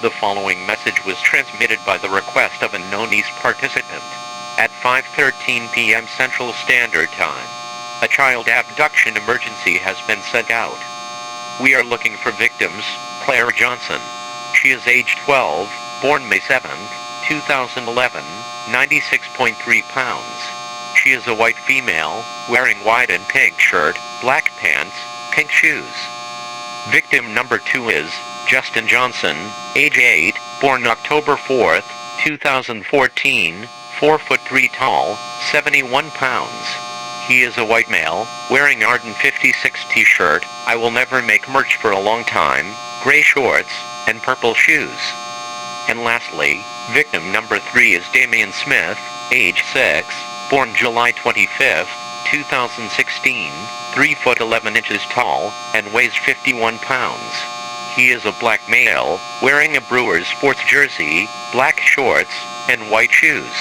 The following message was transmitted by the request of a known East participant. At 5:13 p.m. Central Standard Time, a child abduction emergency has been sent out. We are looking for victims, Claire Johnson. She is age 12, born May 7, 2011, 96.3 pounds. She is a white female, wearing white and pink shirt, black pants, pink shoes. Victim number 2 is Justin Johnson, age 8, born October 4, 2014, 4 foot 3 tall, 71 pounds. He is a white male, wearing Arden 56 t-shirt, I will never make merch for a long time, gray shorts, and purple shoes. And lastly, victim number 3 is Damian Smith, age 6, born July 25, 2016, 3 foot 11 inches tall, and weighs 51 pounds. He is a black male, wearing a Brewers sports jersey, black shorts, and white shoes.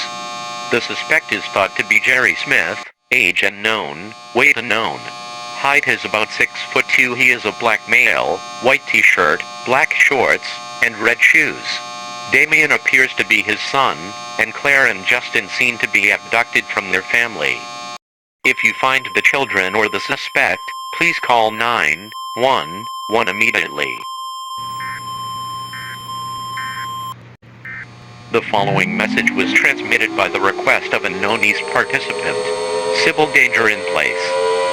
The suspect is thought to be Jerry Smith, age unknown, weight unknown. Height is about 6'2". He is a black male, white t-shirt, black shorts, and red shoes. Damien appears to be his son, and Claire and Justin seem to be abducted from their family. If you find the children or the suspect, please call 911 immediately. The following message was transmitted by the request of a known East participant. Civil danger in place.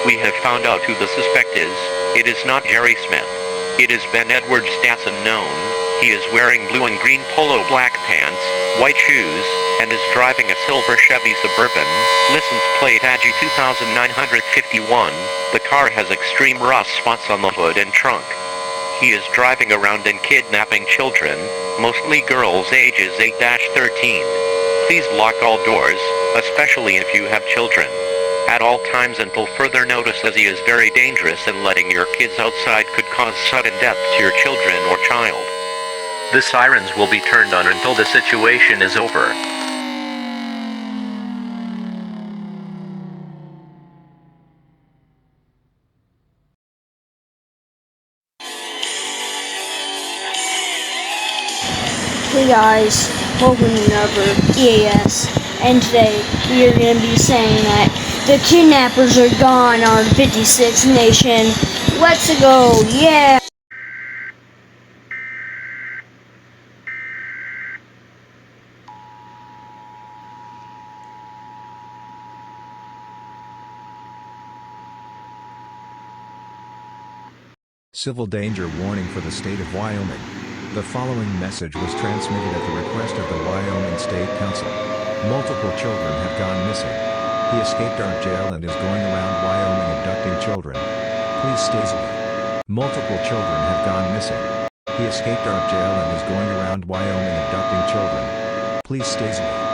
We have found out who the suspect is. It is not Jerry Smith. It is Ben Edwards that's unknown. He is wearing blue and green polo black pants, white shoes, and is driving a silver Chevy Suburban, license plate AG 2951. The car has extreme rust spots on the hood and trunk. He is driving around and kidnapping children, mostly girls ages 8-13. Please lock all doors, especially if you have children, at all times until further notice, as he is very dangerous and letting your kids outside could cause sudden death to your children or child. The sirens will be turned on until the situation is over. Hey guys, welcome to another EAS, and today we are going to be saying that the kidnappers are gone on 56 Nation. Let's go, yeah! Civil danger warning for the state of Wyoming. The following message was transmitted at the request of the Wyoming State Council. Multiple children have gone missing. He escaped our jail and is going around Wyoming abducting children. Please stay away. Multiple children have gone missing. He escaped our jail and is going around Wyoming abducting children. Please stay away.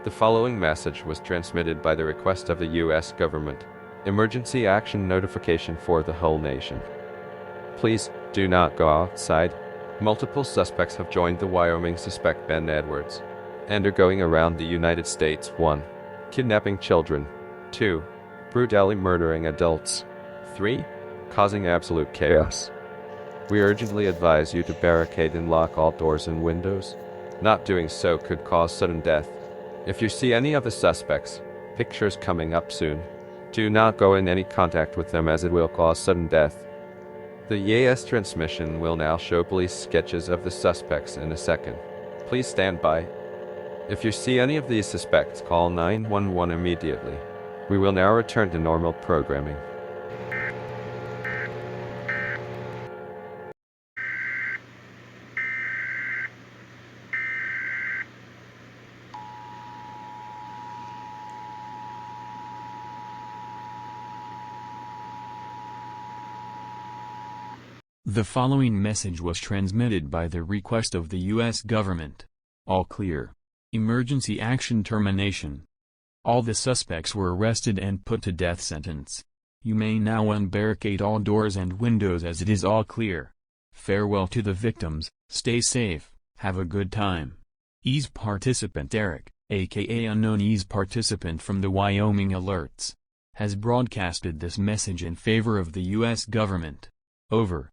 The following message was transmitted by the request of the U.S. government. Emergency action notification for the whole nation. Please, do not go outside. Multiple suspects have joined the Wyoming suspect Ben Edwards, and are going around the United States. 1. Kidnapping children. 2. Brutally murdering adults. 3. Causing absolute chaos. We urgently advise you to barricade and lock all doors and windows. Not doing so could cause sudden death. If you see any of the suspects, pictures coming up soon, do not go in any contact with them, as it will cause sudden death. The EAS transmission will now show police sketches of the suspects in a second. Please stand by. If you see any of these suspects, call 911 immediately. We will now return to normal programming. The following message was transmitted by the request of the U.S. government. All clear. Emergency action termination. All the suspects were arrested and put to death sentence. You may now unbarricade all doors and windows as it is all clear. Farewell to the victims, stay safe, have a good time. EASE participant Eric, aka unknown EASE participant from the Wyoming Alerts, has broadcasted this message in favor of the U.S. government. Over.